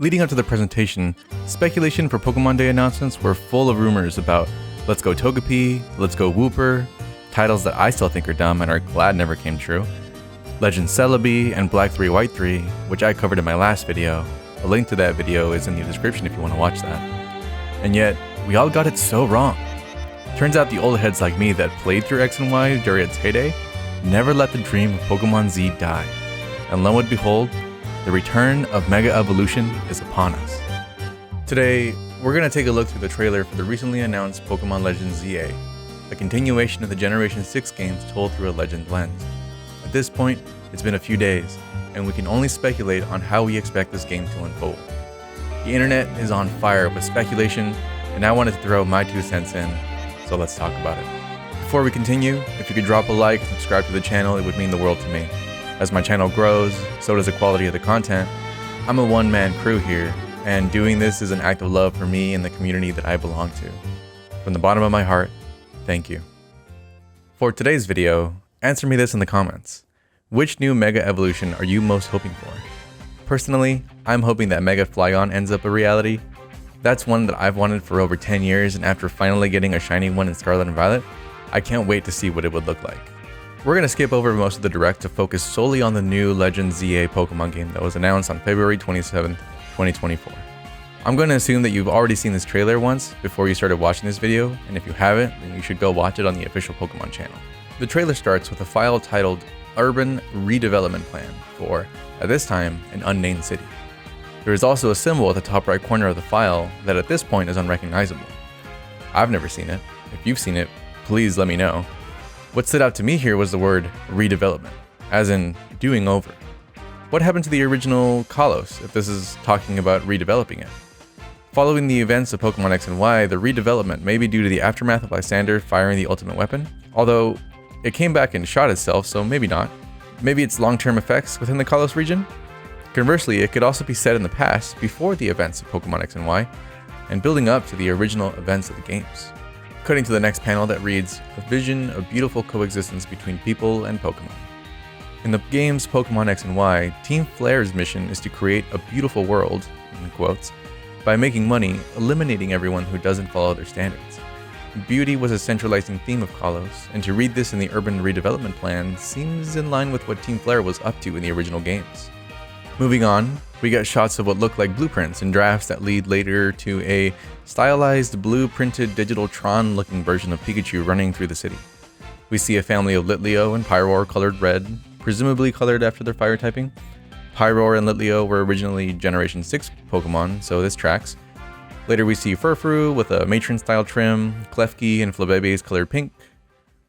Leading up to the presentation, speculation for Pokemon Day announcements were full of rumors about Let's Go Togepi, Let's Go Wooper, titles that I still think are dumb and are glad never came true, Legend Celebi, and Black 3 White 3, which I covered in my last video. A link to that video is in the description if you want to watch that. And yet, we all got it so wrong. Turns out the old heads like me that played through X and Y during its heyday never let the dream of Pokemon Z die. And lo and behold, the return of Mega Evolution is upon us. Today, we're going to take a look through the trailer for the recently announced Pokemon Legends ZA, a continuation of the Generation 6 games told through a Legend lens. At this point, it's been a few days, and we can only speculate on how we expect this game to unfold. The internet is on fire with speculation, and I wanted to throw my 2 cents in, so let's talk about it. Before we continue, if you could drop a like and subscribe to the channel, it would mean the world to me. As my channel grows, so does the quality of the content. I'm a one-man crew here, and doing this is an act of love for me and the community that I belong to. From the bottom of my heart, thank you. For today's video, answer me this in the comments. Which new Mega Evolution are you most hoping for? Personally, I'm hoping that Mega Flygon ends up a reality. That's one that I've wanted for over 10 years, and after finally getting a shiny one in Scarlet and Violet, I can't wait to see what it would look like. We're going to skip over most of the direct to focus solely on the new Legends ZA Pokemon game that was announced on February 27th, 2024. I'm going to assume that you've already seen this trailer once before you started watching this video, and if you haven't, then you should go watch it on the official Pokemon channel. The trailer starts with a file titled Urban Redevelopment Plan for, at this time, an unnamed city. There is also a symbol at the top right corner of the file that at this point is unrecognizable. I've never seen it. If you've seen it, please let me know. What stood out to me here was the word redevelopment, as in doing over. What happened to the original Kalos if this is talking about redeveloping it? Following the events of Pokemon X and Y, the redevelopment may be due to the aftermath of Lysander firing the ultimate weapon, although it came back and shot itself, so maybe not. Maybe it's long-term effects within the Kalos region? Conversely, it could also be set in the past, before the events of Pokemon X and Y, and building up to the original events of the games. Cutting to the next panel that reads, A Vision of Beautiful Coexistence Between People and Pokemon. In the games Pokemon X and Y, Team Flare's mission is to create a beautiful world, in quotes, by making money, eliminating everyone who doesn't follow their standards. Beauty was a centralizing theme of Kalos, and to read this in the Urban Redevelopment Plan seems in line with what Team Flare was up to in the original games. Moving on, we got shots of what look like blueprints and drafts that lead later to a stylized blue-printed digital Tron-looking version of Pikachu running through the city. We see a family of Litleo and Pyroar colored red, presumably colored after their fire typing. Pyroar and Litleo were originally Generation 6 Pokemon, so this tracks. Later we see Furfrou with a matron-style trim, Klefki and Flabebe is colored pink.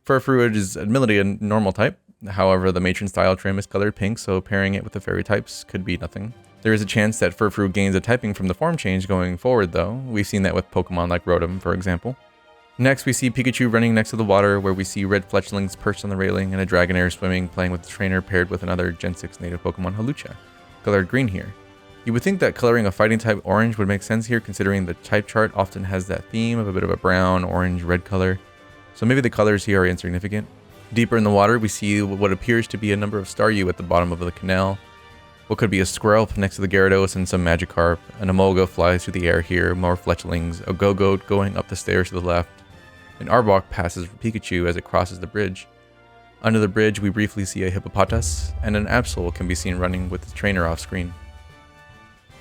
Furfrou is admittedly a normal type, however the matron-style trim is colored pink, so pairing it with the fairy types could be nothing. There is a chance that Furfrou gains a typing from the form change going forward though. We've seen that with Pokemon like Rotom, for example. Next we see Pikachu running next to the water, where we see red fletchlings perched on the railing and a Dragonair swimming, playing with the trainer paired with another Gen 6 native Pokemon Hawlucha, colored green here. You would think that coloring a fighting type orange would make sense here, considering the type chart often has that theme of a bit of a brown, orange, red color, so maybe the colors here are insignificant. Deeper in the water we see what appears to be a number of Staryu at the bottom of the canal. What could be a Squirrel next to the Gyarados and some Magikarp. An Emolga flies through the air here, more fletchlings, a Go-Goat going up the stairs to the left. An Arbok passes for Pikachu as it crosses the bridge. Under the bridge we briefly see a Hippopotas, and an Absol can be seen running with the trainer off screen.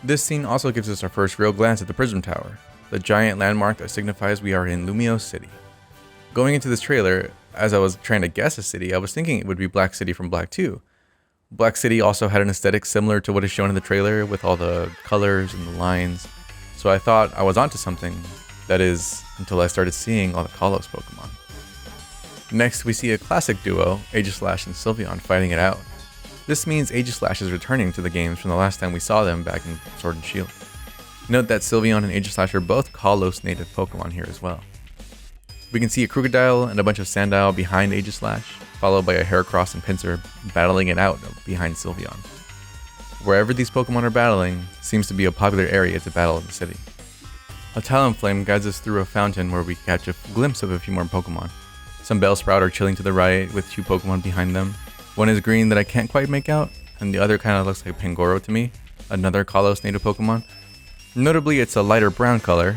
This scene also gives us our first real glance at the Prism Tower, the giant landmark that signifies we are in Lumiose City. Going into this trailer, as I was trying to guess a city, I was thinking it would be Black City from Black 2. Black City also had an aesthetic similar to what is shown in the trailer with all the colors and the lines, so I thought I was onto something. That is, until I started seeing all the Kalos Pokemon. Next we see a classic duo, Aegislash and Sylveon, fighting it out. This means Aegislash is returning to the games from the last time we saw them back in Sword and Shield. Note that Sylveon and Aegislash are both Kalos native Pokemon here as well. We can see a Krookodile and a bunch of Sandile behind Aegislash, followed by a Heracross and Pinsir battling it out behind Sylveon. Wherever these Pokemon are battling seems to be a popular area to battle in the city. A Talonflame guides us through a fountain where we catch a glimpse of a few more Pokemon. Some Bellsprout are chilling to the right with 2 Pokemon behind them. One is green that I can't quite make out, and the other kind of looks like Pangoro to me. another Kalos native Pokemon. Notably, it's a lighter brown color.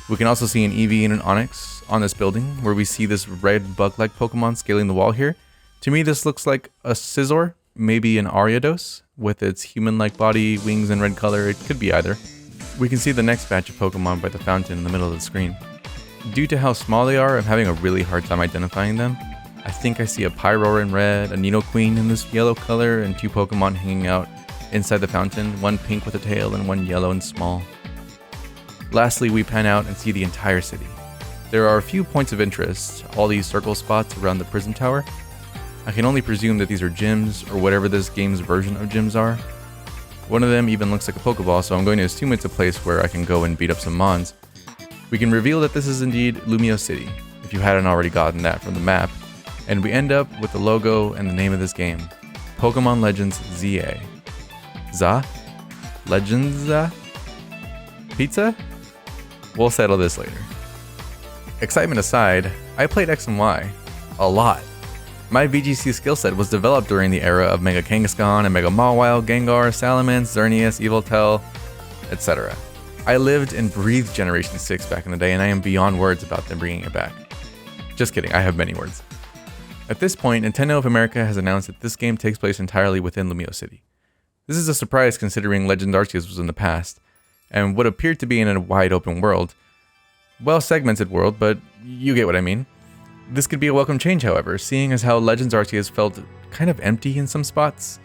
We can also see an Eevee and an Onix on this building, where we see this red bug-like Pokemon scaling the wall here. To me, this looks like a Scizor, maybe an Ariados, with its human-like body, wings, and red color. It could be either. We can see the next batch of Pokemon by the fountain in the middle of the screen. Due to how small they are, I'm having a really hard time identifying them. I think I see a Pyroar in red, a Nidoqueen in this yellow color, and 2 Pokemon hanging out inside the fountain, one pink with a tail and one yellow and small. Lastly, we pan out and see the entire city. There are a few points of interest, all these circle spots around the prison tower. I can only presume that these are gyms, or whatever this game's version of gyms are. One of them even looks like a Pokeball, so I'm going to assume it's a place where I can go and beat up some Mons. We can reveal that this is indeed Lumio City, if you hadn't already gotten that from the map, and we end up with the logo and the name of this game, Pokemon Legends ZA. Za? Legends Za? Pizza? We'll settle this later. Excitement aside, I played X and Y a lot. My VGC skill set was developed during the era of Mega Kangaskhan and Mega Mawile, Gengar, Salamence, Xerneas, Yveltal, etc. I lived and breathed Generation 6 back in the day, and I am beyond words about them bringing it back. Just kidding, I have many words. At this point, Nintendo of America has announced that this game takes place entirely within Lumio City. This is a surprise considering Legend Arceus was in the past, and what appeared to be in a wide open world. Well segmented world, but you get what I mean. This could be a welcome change, however, seeing as how Legends Arceus felt kind of empty in some spots.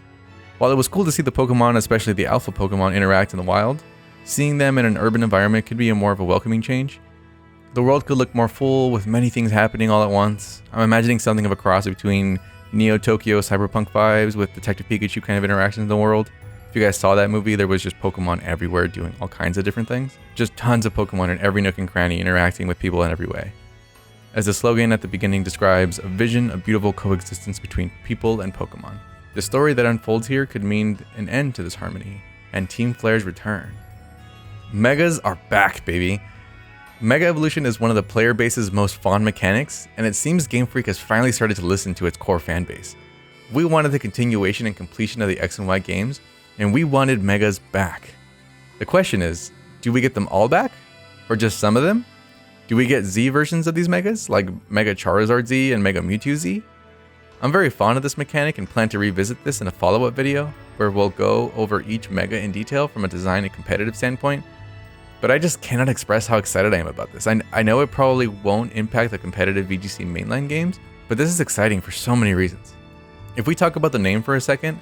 While it was cool to see the Pokemon, especially the alpha Pokemon, interact in the wild, seeing them in an urban environment could be more of a welcoming change. The world could look more full, with many things happening all at once. I'm imagining something of a cross between Neo Tokyo Cyberpunk vibes with Detective Pikachu kind of interactions in the world. If you guys saw that movie, there was just Pokemon everywhere doing all kinds of different things. Just tons of Pokemon in every nook and cranny interacting with people in every way. As the slogan at the beginning describes, a vision of beautiful coexistence between people and Pokemon. The story that unfolds here could mean an end to this harmony, and Team Flare's return. Megas are back, baby! Mega Evolution is one of the player base's most fond mechanics, and it seems Game Freak has finally started to listen to its core fanbase. We wanted the continuation and completion of the X and Y games, and we wanted Megas back. The question is, do we get them all back? Or just some of them? Do we get Z versions of these Megas, like Mega Charizard Z and Mega Mewtwo Z? I'm very fond of this mechanic and plan to revisit this in a follow-up video, where we'll go over each Mega in detail from a design and competitive standpoint, but I just cannot express how excited I am about this. I know it probably won't impact the competitive VGC mainline games, but this is exciting for so many reasons. If we talk about the name for a second,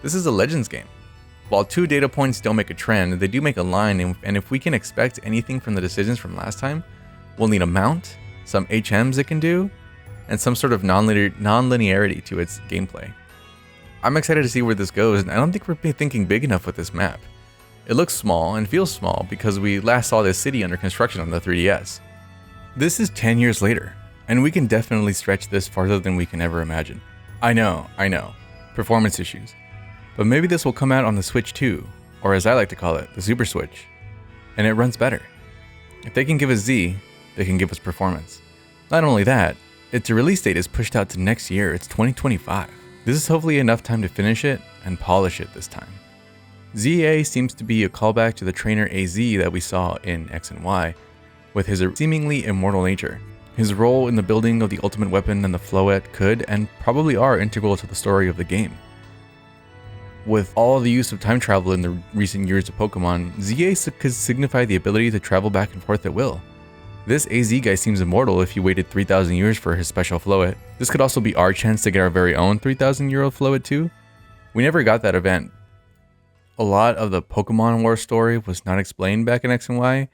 this is a Legends game. While 2 data points don't make a trend, they do make a line, and if we can expect anything from the decisions from last time, we'll need a mount, some HMs it can do, and some sort of non-linearity to its gameplay. I'm excited to see where this goes, and I don't think we're thinking big enough with this map. It looks small and feels small because we last saw this city under construction on the 3DS. This is 10 years later, and we can definitely stretch this farther than we can ever imagine. I know, performance issues. But maybe this will come out on the Switch too, or as I like to call it, the Super Switch, and it runs better. If they can give us Z, they can give us performance. Not only that, its release date is pushed out to next year, it's 2025. This is hopefully enough time to finish it and polish it this time. ZA seems to be a callback to the trainer AZ that we saw in X and Y, with his seemingly immortal nature. His role in the building of the ultimate weapon and the Floette could and probably are integral to the story of the game. With all the use of time travel in the recent years of Pokemon, ZA could signify the ability to travel back and forth at will. This AZ guy seems immortal if you waited 3,000 years for his special Floette. This could also be our chance to get our very own 3,000-year-old Floette too. We never got that event. A lot of the Pokemon War story was not explained back in X and Y,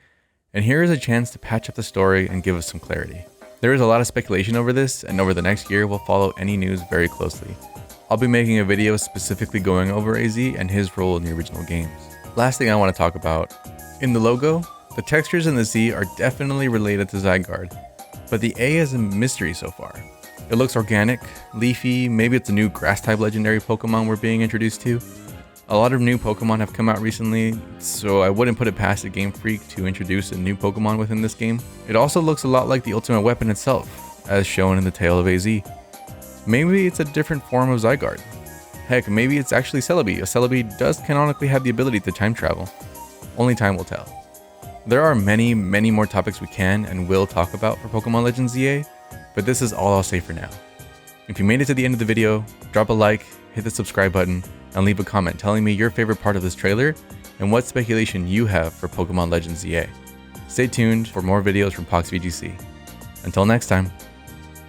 and here is a chance to patch up the story and give us some clarity. There is a lot of speculation over this, and over the next year we'll follow any news very closely. I'll be making a video specifically going over AZ and his role in the original games. Last thing I want to talk about, in the logo, the textures in the Z are definitely related to Zygarde, but the A is a mystery so far. It looks organic, leafy, maybe it's a new grass-type legendary Pokemon we're being introduced to. A lot of new Pokemon have come out recently, so I wouldn't put it past a Game Freak to introduce a new Pokemon within this game. It also looks a lot like the ultimate weapon itself, as shown in the tail of AZ. Maybe it's a different form of Zygarde. Heck, maybe it's actually Celebi. A Celebi does canonically have the ability to time travel. Only time will tell. There are many more topics we can and will talk about for Pokemon Legends ZA, but this is all I'll say for now. If you made it to the end of the video, drop a like, hit the subscribe button, and leave a comment telling me your favorite part of this trailer and what speculation you have for Pokemon Legends ZA. Stay tuned for more videos from PoxxVGC. Until next time.